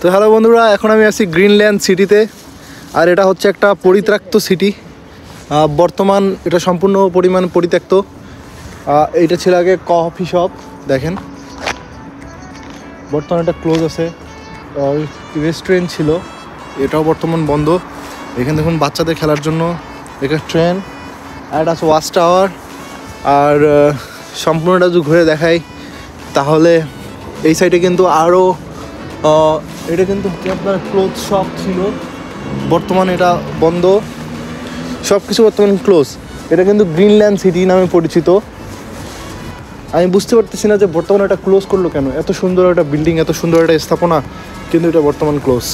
তো হ্যালো বন্ধুরা, এখন আমি আছি গ্রিনল্যান্ড সিটিতে। আর এটা হচ্ছে একটা পরিত্যক্ত সিটি। বর্তমান এটা সম্পূর্ণ পরিমাণ পরিত্যক্ত। এটা ছিল আগে কফি শপ, দেখেন বর্তমানে এটা ক্লোজ আছে। রেস্টুরেন্ট ছিল, এটাও বর্তমান বন্ধ। এখানে দেখুন বাচ্চাদের খেলার জন্য একটা ট্রেন, আর এটা আছে ওয়াচ টাওয়ার। আর সম্পূর্ণটা যদি ঘুরে দেখাই তাহলে এই সাইডে কিন্তু আরও এটা কিন্তু আপনার ক্লোথ শপ ছিল, বর্তমানে এটা বন্ধ, সব কিছু বর্তমানে ক্লোজ। এটা কিন্তু গ্রিনল্যান্ড সিটি নামে পরিচিত। আমি বুঝতে পারতেছি না যে বর্তমানে এটা ক্লোজ করলো কেন। এত সুন্দর একটা বিল্ডিং, এত সুন্দর একটা স্থাপনা, কিন্তু এটা বর্তমান ক্লোজ।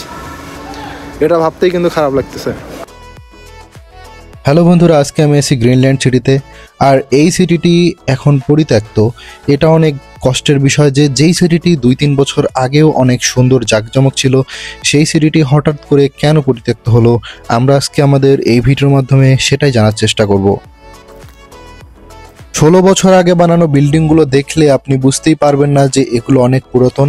এটা ভাবতেই কিন্তু খারাপ লাগতেছে। হ্যালো বন্ধুরা, আজকে আমি আছি গ্রিনল্যান্ড সিটিতে। আর এই সিটিটি এখন পরিত্যক্ত। এটা অনেক কষ্টের বিষয় যে যেই সিটিটি 2-3 বছর আগেও অনেক সুন্দর জাঁকজমক ছিল, সেই সিটিটি হঠাৎ করে কেন পরিত্যক্ত হলো, আমরা আজকে আমাদের এই ভিডিওর মাধ্যমে সেটাই জানার চেষ্টা করব। 16 বছর আগে বানানো বিল্ডিংগুলো দেখলে আপনি বুঝতেই পারবেন না যে এগুলো অনেক পুরাতন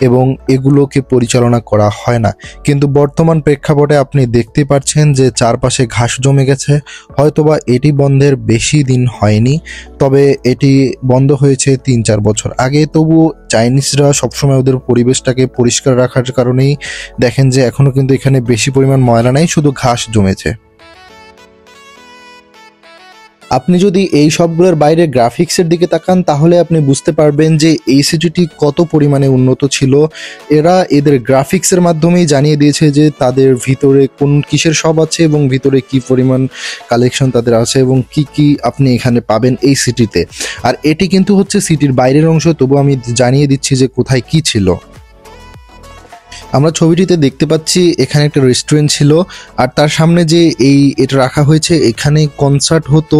এবং এগুলোকে পরিচালনা করা হয় না। কিন্তু বর্তমান প্রেক্ষাপটে আপনি দেখতে পাচ্ছেন যে চারপাশে ঘাস জমে গেছে। হয়তোবা এটি বন্ধের বেশি দিন হয়নি, তবে এটি বন্ধ হয়েছে 3-4 বছর আগে। তবু চাইনিজরা সবসময় ওদের পরিবেশটাকে পরিষ্কার রাখার কারণেই দেখেন যে এখনো কিন্তু এখানে বেশি পরিমাণ ময়লা নেই, শুধু ঘাস জমেছে। আপনি যদি এই সবগুলোর বাইরে গ্রাফিক্সের দিকে তাকান তাহলে আপনি বুঝতে পারবেন যে এই সিটিটি কত পরিমাণে উন্নত ছিল। এরা এদের গ্রাফিক্সের মাধ্যমেই জানিয়ে দিয়েছে যে তাদের ভিতরে কোন কিসের সব আছে এবং ভিতরে কি পরিমাণ কালেকশন তাদের আছে এবং কি কি আপনি এখানে পাবেন এই সিটিতে। আর এটি কিন্তু হচ্ছে সিটির বাইরের অংশ, তবু আমি জানিয়ে দিচ্ছি যে কোথায় কি ছিল। আমরা ছবিটিতে দেখতে পাচ্ছি এখানে একটা রেস্টুরেন্ট ছিল, আর তার সামনে যে এটা রাখা হয়েছে, এখানে কনসার্ট হতো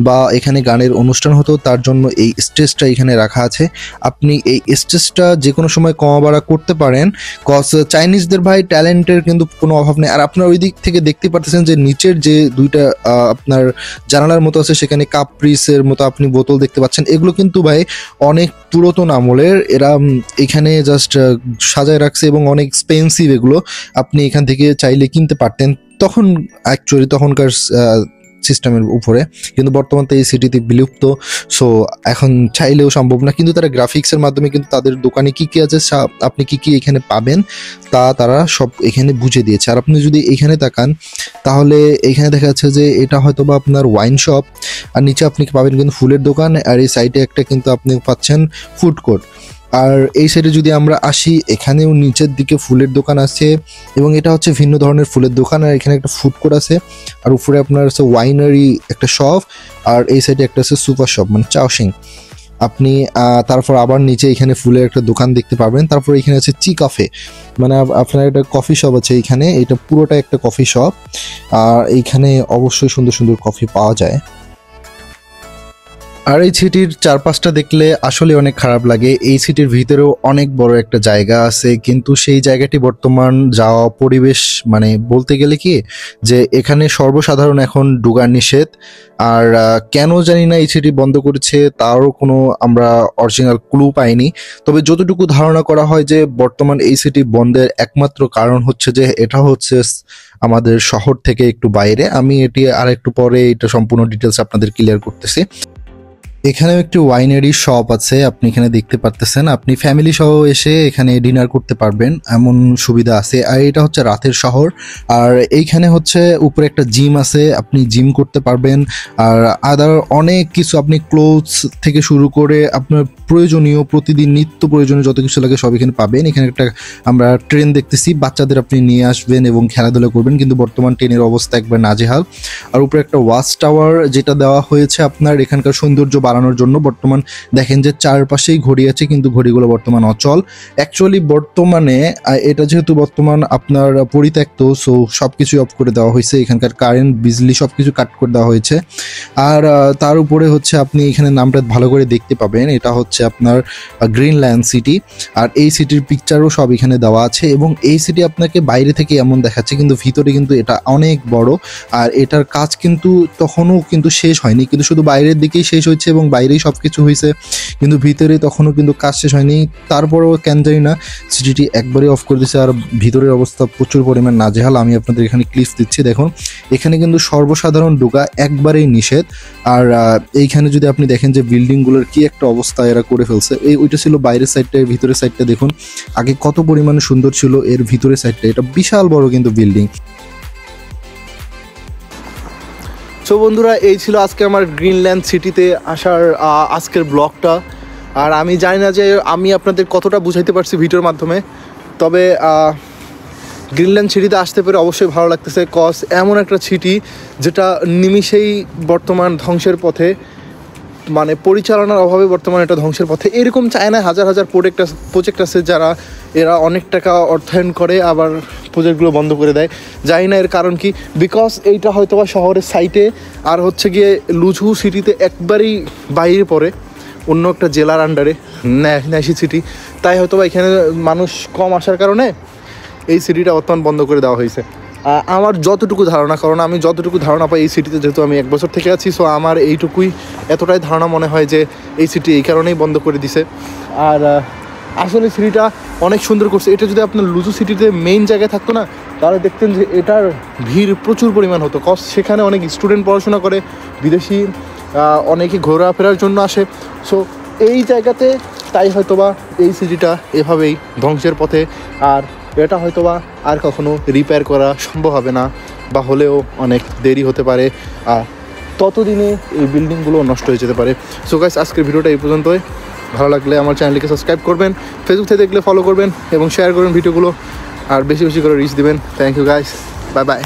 বা এখানে গানের অনুষ্ঠান হতো, তার জন্য এই স্টেজটা এখানে রাখা আছে। আপনি এই স্টেজটা যে কোনো সময় কমা বাড়া করতে পারেন, কজ চাইনিজদের ভাই ট্যালেন্টের কিন্তু কোনো অভাব নেই। আর আপনার ওই দিক থেকে দেখতে পাচ্ছেন যে নিচের যে দুইটা আপনার জানালার মতো আছে, সেখানে কাপ্রিসের মতো আপনি বোতল দেখতে পাচ্ছেন। এগুলো কিন্তু ভাই অনেক পুরাতন আমলের, এরা এখানে জাস্ট সাজায় রাখছে এবং অনেক এক্সপেন্সিভ। এগুলো আপনি এখান থেকে চাইলে কিনতে পারতেন তখন, অ্যাকচুয়ালি তখনকার সিস্টেমের উপরে। কিন্তু বর্তমান তো এই সিটিতে বিলুপ্ত, সো এখন চাইলেও সম্ভব না। কিন্তু তারা গ্রাফিক্সের মাধ্যমে কিন্তু তাদের দোকানে কি কি আছে, আপনি কি কি এখানে পাবেন তা তারা সব এখানে বুঝে দিয়েছে। আর আপনি যদি এখানে তাকান তাহলে এখানে দেখা যাচ্ছে যে এটা হয়তো বা আপনার ওয়াইন শপ, আর নিচে আপনি পাবেন কিন্তু ফুলের দোকান, আর এই সাইডে একটা কিন্তু আপনি পাচ্ছেন ফুড কোর্ট। আর এই সাইডে যদি আমরা আসি, এখানেও নিচের দিকে ফুলের দোকান আছে এবং এটা হচ্ছে ভিন্ন ধরনের ফুলের দোকান। আর এখানে একটা ফুড কোর্ট আছে, আর উপরে আপনার আছে ওয়াইনারি একটা শপ, আর এই সাইডে একটা আছে সুপার শপ মানে চাওশিং। আপনি তারপর আবার নিচে এখানে ফুলের একটা দোকান দেখতে পাবেন। তারপর এখানে আছে চি কাফে, মানে আপনার একটা কফি শপ আছে এইখানে। এটা পুরোটা একটা কফি শপ, আর এইখানে অবশ্যই সুন্দর সুন্দর কফি পাওয়া যায়। আর এই সিটির চারপাশটা দেখলে আসলে অনেক খারাপ লাগে। এই সিটির ভিতরেও অনেক বড় একটা জায়গা আছে, কিন্তু সেই জায়গাটি বর্তমান যাওয়া পরিবেশ মানে বলতে গেলে কি যে এখানে সর্বসাধারণ এখন ঢোকার নিষেধ। আর কেন জানি না এই সিটি বন্ধ করেছে, তারও কোনো আমরা অরিজিনাল ক্লু পাইনি। তবে যতটুকু ধারণা করা হয় যে বর্তমান এই সিটি বন্ধের একমাত্র কারণ হচ্ছে যে এটা হচ্ছে আমাদের শহর থেকে একটু বাইরে। আমি এটি আর একটু পরে এটা সম্পূর্ণ ডিটেলস আপনাদের ক্লিয়ার করতেছি। এখানেও একটি ওয়াইনারি শপ আছে, আপনি এখানে দেখতে পারতেছেন। আপনি ফ্যামিলি সহ এসে এখানে ডিনার করতে পারবেন, এমন সুবিধা আছে। আর এটা হচ্ছে রাতের শহর। আর এইখানে হচ্ছে উপরে একটা জিম আছে, আপনি জিম করতে পারবেন। আর আদার অনেক কিছু, আপনি ক্লোথস থেকে শুরু করে আপনার প্রয়োজনীয় প্রতিদিন নিত্য প্রয়োজনীয় যত কিছু লাগে সব এখানে পাবেন। এখানে একটা আমরা ট্রেন দেখতেছি, বাচ্চাদের আপনি নিয়ে আসবেন এবং খেলাধুলা করবেন, কিন্তু বর্তমান ট্রেনের অবস্থা একবার নাজেহাল। আর উপরে একটা ওয়াচ টাওয়ার যেটা দেওয়া হয়েছে আপনার এখানকার সৌন্দর্য বাড়ানোর জন্য। বর্তমান দেখেন যে চারপাশেই ঘড়ি আছে, কিন্তু ঘড়িগুলো বর্তমান অচল। অ্যাকচুয়ালি বর্তমানে এটা যেহেতু বর্তমান আপনার পরিত্যক্ত, সো সবকিছু অফ করে দেওয়া হয়েছে। এখানকার কারেন্ট বিজলি সবকিছু কাট করে দেওয়া হয়েছে। আর তার উপরে হচ্ছে আপনি এখানে নামটা ভালো করে দেখতে পাবেন, এটা হচ্ছে আপনার গ্রিনল্যান্ড সিটি। আর এই সিটির পিকচারও সব এখানে দেওয়া আছে এবং এই সিটি আপনাকে বাইরে থেকে এমন দেখাচ্ছে, কিন্তু ভিতরে কিন্তু এটা অনেক বড়। আর এটার কাজ কিন্তু তখনও কিন্তু শেষ হয়নি, কিন্তু শুধু বাইরের দিকেই শেষ হয়েছে এবং এবং বাইরেই সব কিছু হয়েছে, কিন্তু ভিতরে তখনও কিন্তু কাজ শেষ হয়নি। তারপরেও কেন জানি না সিটিটি একবারই অফ করে দিচ্ছে, আর ভিতরের অবস্থা প্রচুর পরিমাণ নাজেহাল। আমি আপনাদের এখানে ক্লিপস দিচ্ছি, দেখুন এখানে কিন্তু সর্বসাধারণ ঢোকা একবারেই নিষেধ। আর এইখানে যদি আপনি দেখেন যে বিল্ডিংগুলোর কি একটা অবস্থা এরা করে ফেলছে। ওইটা ছিল বাইরের সাইডটা, এর ভিতরের সাইডটা দেখুন আগে কত পরিমাণে সুন্দর ছিল, এর ভিতরের সাইডটা এটা বিশাল বড় কিন্তু বিল্ডিং। সো বন্ধুরা, এই ছিল আজকে আমার গ্রিনল্যান্ড সিটিতে আসার আজকের ব্লগটা। আর আমি জানি না যে আমি আপনাদের কতটা বুঝাইতে পারছি ভিডিওর মাধ্যমে, তবে গ্রিনল্যান্ড সিটিতে আসতে পেরে অবশ্যই ভালো লাগতেছে। কজ এমন একটা সিটি যেটা নিমিষেই বর্তমান ধ্বংসের পথে, মানে পরিচালনার অভাবে বর্তমানে এটা ধ্বংসের পথে। এরকম চায়নায় হাজার হাজার প্রজেক্ট আছে যারা এরা অনেক টাকা অর্থায়ন করে আবার প্রজেক্টগুলো বন্ধ করে দেয়। জানি না এর কারণ কি, বিকজ এইটা হয়তো বা শহরের সাইটে আর হচ্ছে গিয়ে লুঝু সিটিতে একবারেই বাইরে পড়ে, অন্য একটা জেলার আন্ডারে ন্যাশি সিটি, তাই হয়তো বা এখানে মানুষ কম আসার কারণে এই সিটিটা বর্তমান বন্ধ করে দেওয়া হয়েছে। আমার যতটুকু ধারণা, কারণ আমি যতটুকু ধারণা পাই এই সিটিতে, যেহেতু আমি 1 বছর থেকে আছি, সো আমার এইটুকুই এতটাই ধারণা মনে হয় যে এই সিটি এই কারণেই বন্ধ করে দিছে। আর আসলে সিটিটা অনেক সুন্দর করছে। এটা যদি আপনার লুজু সিটিতে মেইন জায়গায় থাকতো না, তাহলে দেখতেন যে এটার ভিড় প্রচুর পরিমাণ হতো। কজ সেখানে অনেক স্টুডেন্ট পড়াশোনা করে, বিদেশি অনেকে ঘোরাফেরার জন্য আসে। সো এই জায়গাতে তাই হয়তোবা এই সিটিটা এভাবেই ধ্বংসের পথে। আর এটা হয়তোবা আর কখনো রিপেয়ার করা সম্ভব হবে না, বা হলেও অনেক দেরি হতে পারে, আর ততদিনে এই বিল্ডিংগুলো নষ্ট হয়ে যেতে পারে। সো গাইস, আজকের ভিডিওটা এই পর্যন্তই। ভালো লাগলে আমার চ্যানেলটিকে সাবস্ক্রাইব করবেন, ফেসবুক থেকে দেখলে ফলো করবেন এবং শেয়ার করবেন ভিডিওগুলো, আর বেশি বেশি করে রিচ দিবেন। Thank you guys, bye by.